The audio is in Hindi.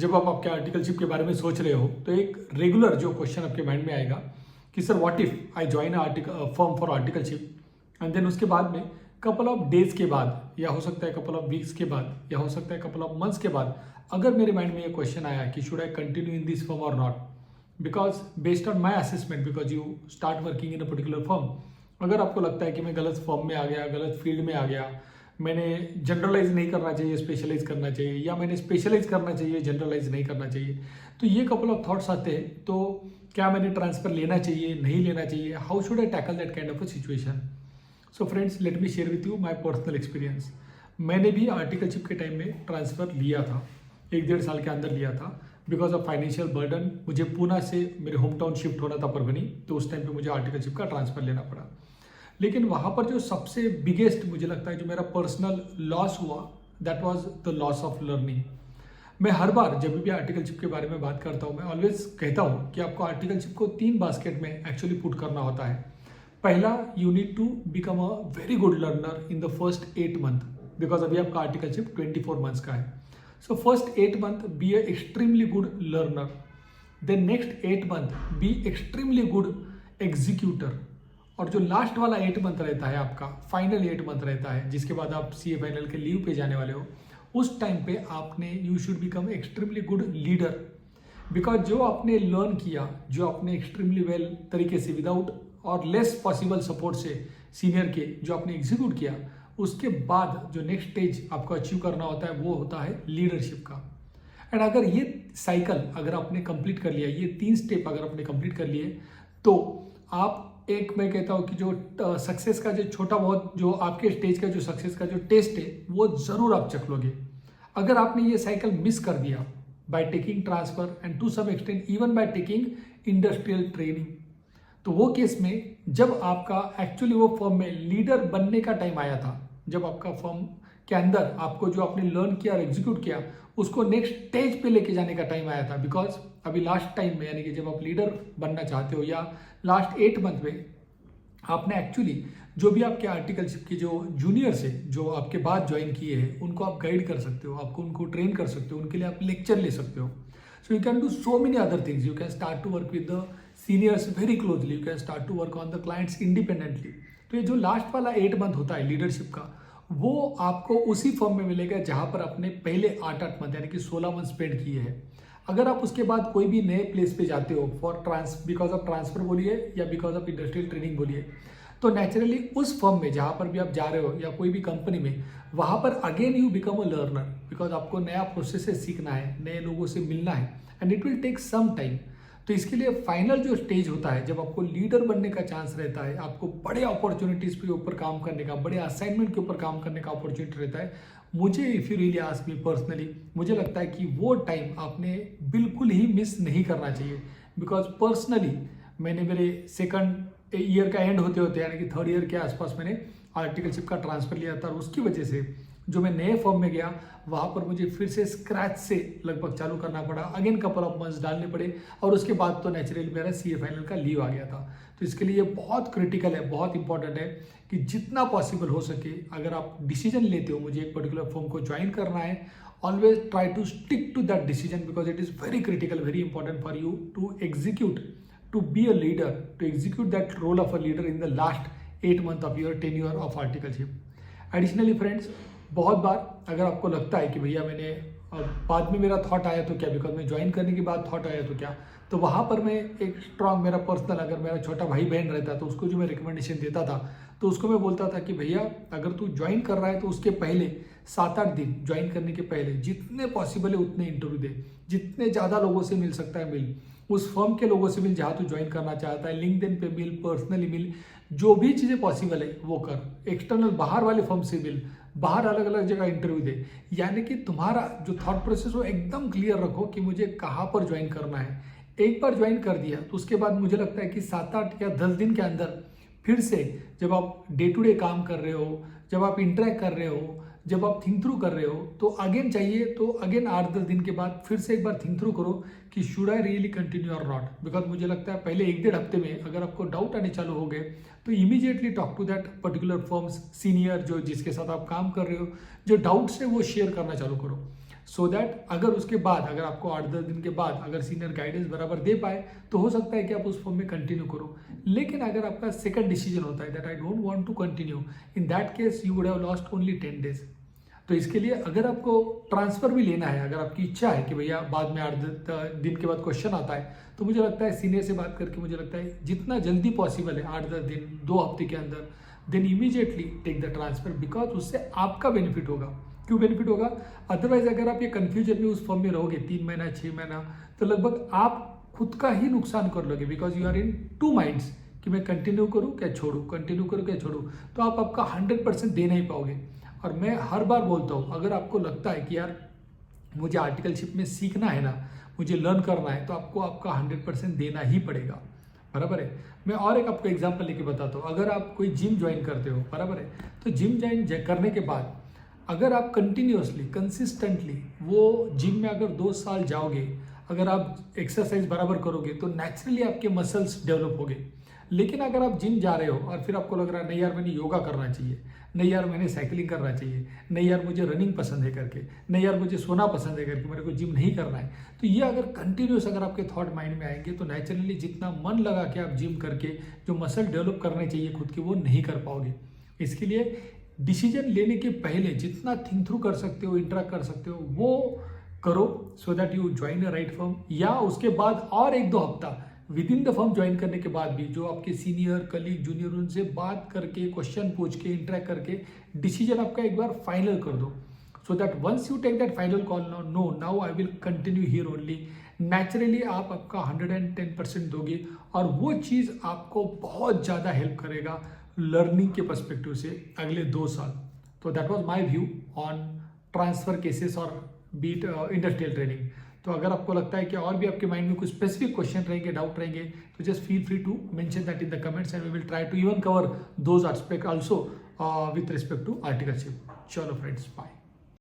जब आप आपके आर्टिकलशिप के बारे में सोच रहे हो तो एक रेगुलर जो क्वेश्चन आपके माइंड में आएगा कि sir what if I join firm for articleship and then उसके बाद में कपल ऑफ डेज के बाद या हो सकता है कपल ऑफ वीक्स के बाद या हो सकता है कपल ऑफ मंथ्स के बाद अगर मेरे माइंड में ये क्वेश्चन आया कि should I continue in this firm और not, because based on my assessment, because you start working in a particular firm, अगर आपको लगता है कि मैं गलत फर्म में आ गया, गलत फील्ड में आ गया, मैंने जनरलाइज नहीं करना चाहिए, स्पेशलाइज करना चाहिए, या मैंने स्पेशलाइज करना चाहिए, जनरलाइज नहीं करना चाहिए, तो ये कपल ऑफ थॉट्स आते हैं। तो क्या मैंने ट्रांसफर लेना चाहिए, नहीं लेना चाहिए, how should I tackle that kind of a situation. So friends, let me share with you my personal experience. मैंने भी आर्टिकलशिप के टाइम में ट्रांसफ़र लिया था, 1-1.5 साल के अंदर लिया था। बिकॉज ऑफ फाइनेंशियल बर्डन मुझे पूना से मेरे होम टाउन शिफ्ट होना था परभनी, तो उस टाइम पे मुझे आर्टिकलशिप का ट्रांसफ़र लेना पड़ा। लेकिन वहाँ पर जो सबसे बिगेस्ट मुझे लगता है जो मेरा पर्सनल लॉस हुआ, that was the loss of learning. मैं हर बार जब भी आर्टिकलशिप के बारे में बात करता हूँ, मैं ऑलवेज कहता हूँ कि आपको आर्टिकलशिप को 3 बास्केट में एक्चुअली पुट करना होता है। पहला, you need to become a very good learner in the first 8 month, because अभी आपका आर्टिकलशिप 24 मंथ्स का है। So first 8 month be a extremely good learner, then next 8 month be extremely good executor, और जो लास्ट वाला 8 मंथ रहता है आपका, फाइनल 8 मंथ रहता है, जिसके बाद आप सीए फाइनल के लीव पे जाने वाले हो, उस टाइम पे आपने you should become extremely good leader. Because जो आपने लर्न किया, जो आपने एक्सट्रीमली वेल तरीके से विदाउट और लेस पॉसिबल सपोर्ट से सीनियर के जो आपने एग्जीक्यूट किया, उसके बाद जो नेक्स्ट स्टेज आपको अचीव करना होता है वो होता है लीडरशिप का। एंड अगर ये साइकिल अगर आपने कंप्लीट कर लिया, ये 3 स्टेप अगर आपने कंप्लीट कर लिए, तो आप एक, मैं कहता हूँ कि जो सक्सेस का जो छोटा बहुत जो आपके स्टेज का जो सक्सेस का जो टेस्ट है वो ज़रूर आप चख लोगे। अगर आपने ये साइकिल मिस कर दिया by taking transfer and to some extent even by taking industrial training, तो वो केस में जब आपका एक्चुअली वो फर्म में लीडर बनने का टाइम आया था, जब आपका फर्म के अंदर आपको जो आपने लर्न किया और एग्जीक्यूट किया उसको नेक्स्ट स्टेज पे लेके जाने का टाइम आया था। बिकॉज अभी लास्ट टाइम में, यानी कि जब आप लीडर बनना चाहते हो या लास्ट 8 मंथ में, आपने एक्चुअली जो भी आपके आर्टिकलशिप के जो जूनियर्स है, जो आपके बाद ज्वाइन किए हैं, उनको आप गाइड कर सकते हो, आपको उनको ट्रेन कर सकते हो, उनके लिए आप लेक्चर ले सकते हो। So you can do so many other things. You can start to work with the seniors very closely, you can start to work on the clients independently. तो ये जो लास्ट वाला 8 मंथ होता है लीडरशिप का, वो आपको उसी फर्म में मिलेगा जहां पर आपने पहले 8 मंथ यानी कि 16 मंथ स्पेंड किए हैं। अगर आप उसके बाद कोई भी नए प्लेस पे जाते हो फॉर बिकॉज ऑफ ट्रांसफर बोलिए या बिकॉज ऑफ इंडस्ट्रियल ट्रेनिंग बोलिए, तो नेचुरली उस फर्म में जहां पर भी आप जा रहे हो या कोई भी कंपनी में, वहां पर again you become a learner, because आपको नया प्रोसेस सीखना है, नए लोगों से मिलना है, and it will take some time. तो इसके लिए फाइनल जो स्टेज होता है, जब आपको लीडर बनने का चांस रहता है, आपको बड़े अपॉर्चुनिटीज के ऊपर काम करने का, बड़े असाइनमेंट के ऊपर काम करने का अपॉर्चुनिटी रहता है, मुझे if you really ask me personally, मुझे लगता है कि वो टाइम आपने बिल्कुल ही मिस नहीं करना चाहिए। बिकॉज पर्सनली मैंने मेरे 2nd ईयर का एंड होते होते यानी कि 3rd ईयर के आसपास मैंने आर्टिकलशिप का ट्रांसफर लिया था, और उसकी वजह से जो मैं नए फॉर्म में गया वहाँ पर मुझे फिर से स्क्रैच से लगभग चालू करना पड़ा, अगेन कपल ऑफ मंथ्स डालने पड़े, और उसके बाद तो नेचुरली मेरा सीए फाइनल का लीव आ गया था। तो इसके लिए ये बहुत क्रिटिकल है, बहुत इंपॉर्टेंट है कि जितना पॉसिबल हो सके, अगर आप डिसीजन लेते हो मुझे एक पर्टिकुलर फर्म को ज्वाइन करना है, always try to stick to that decision, because it is very critical, very important for you to execute, to be a leader, to execute that role of a leader in the last 8 month of your tenure of articleship. Additionally friends, बहुत बार अगर आपको लगता है कि भैया मैंने बाद में मेरा थॉट आया तो क्या, बिकॉज मैं ज्वाइन करने के बाद थॉट आया तो क्या, तो वहाँ पर मैं एक स्ट्रांग, मेरा पर्सनल, अगर मेरा छोटा भाई बहन रहता तो उसको जो मैं रिकमेंडेशन देता था, तो उसको मैं बोलता था कि भैया अगर तू ज्वाइन कर रहा है तो उसके पहले 7-8 दिन, ज्वाइन करने के पहले जितने पॉसिबल है उतने इंटरव्यू दे, जितने ज़्यादा लोगों से मिल सकता है मिल, उस फर्म के लोगों से मिल जहाँ तू ज्वाइन करना चाहता है, लिंक्डइन पे मिल, पर्सनली मिल, जो भी चीज़ें पॉसिबल है वो कर, एक्सटर्नल बाहर वाले फर्म से मिल, बाहर अलग अलग जगह इंटरव्यू दे, यानी कि तुम्हारा जो थॉट प्रोसेस वो एकदम क्लियर रखो कि मुझे कहाँ पर ज्वाइन करना है। एक बार ज्वाइन कर दिया तो उसके बाद मुझे लगता है कि 7-8 या 10 दिन के अंदर फिर से जब आप डे टू डे काम कर रहे हो, जब आप इंटरेक्ट कर रहे हो, जब आप थिंक थ्रू कर रहे हो, तो अगेन चाहिए तो अगेन 8-10 दिन के बाद फिर से एक बार थिंक थ्रू करो कि शुड आई रियली कंटिन्यू और नॉट। बिकॉज मुझे लगता है पहले 1-1.5 हफ्ते में अगर आपको डाउट आने चालू हो गए तो immediately talk to that particular firm's senior जो जिसके साथ आप काम कर रहे हो, जो डाउट्स है वो शेयर करना चालू करो। सो दैट अगर उसके बाद अगर आपको 8-10 दिन के बाद अगर सीनियर गाइडेंस बराबर दे पाए तो हो सकता है कि आप उस फॉर्म में कंटिन्यू करो। लेकिन अगर आपका सेकंड डिसीजन होता है that I don't want to continue, in that case you would have lost only 10 days. तो इसके लिए अगर आपको ट्रांसफर भी लेना है, अगर आपकी इच्छा है कि भैया बाद में 8 दिन के बाद क्वेश्चन आता है, तो मुझे लगता है सीनियर से बात करके मुझे लगता है जितना जल्दी पॉसिबल है 8-10 दिन 2 हफ्ते के अंदर, then immediately take the transfer, because उससे आपका बेनिफिट होगा। क्यों बेनिफिट होगा? अदरवाइज अगर आप ये कंफ्यूजन में उस फॉर्म में रहोगे 3 महीना 6 महीना, तो लगभग आप खुद का ही नुकसान कर लोगे, because you are in 2 minds कि मैं कंटिन्यू करूँ क्या छोड़ूँ, कंटिन्यू करूँ क्या छोड़ूँ, तो आप आपका 100% दे नहीं पाओगे। और मैं हर बार बोलता हूँ, अगर आपको लगता है कि यार मुझे आर्टिकलशिप में सीखना है ना, मुझे लर्न करना है, तो आपको आपका 100% देना ही पड़ेगा, बराबर है। मैं और एक आपको एग्जांपल लेके बताता हूँ। अगर आप कोई जिम ज्वाइन करते हो, बराबर है, तो जिम ज्वाइन करने के बाद अगर आप कंटिन्यूसली कंसिस्टेंटली वो जिम में अगर 2 साल जाओगे, अगर आप एक्सरसाइज बराबर करोगे, तो नेचुरली आपके मसल्स डेवलप होंगे। लेकिन अगर आप जिम जा रहे हो और फिर आपको लग रहा है नहीं यार मैंने योगा करना चाहिए, नहीं यार मैंने साइकिलिंग करना चाहिए, नहीं यार मुझे रनिंग पसंद है करके, नहीं यार मुझे सोना पसंद है करके, मेरे को जिम नहीं करना है, तो ये अगर कंटिन्यूस अगर आपके थॉट माइंड में आएंगे, तो नेचुरली जितना मन लगा के आप जिम करके जो मसल डेवलप करने चाहिए खुद के, वो नहीं कर पाओगे। इसके लिए डिसीजन लेने के पहले जितना थिंक थ्रू कर सकते हो, इंटरेक्ट कर सकते हो, वो करो, so that you join a right firm. या उसके बाद और 1-2 हफ्ता with in the firm join करने के बाद भी जो आपके सीनियर कलीग जूनियर, उनसे बात करके, क्वेश्चन पूछ के, इंटरेक्ट करके डिसीजन आपका एक बार फाइनल कर दो, so that once you take that final call, no now I will continue here only, naturally आप आपका 110% दोगे और वो चीज़ आपको बहुत ज़्यादा हेल्प करेगा लर्निंग के पर्सपेक्टिव से अगले 2 साल। तो that was my view on transfer cases और बीट इंडस्ट्रियल ट्रेनिंग। तो अगर आपको लगता है कि और भी आपके माइंड में कुछ स्पेसिफिक क्वेश्चन रहेंगे, डाउट रहेंगे, तो just feel free to mention that in the comments and we will try to even cover those aspect also with respect to articleship. चलो फ्रेंड्स, बाय।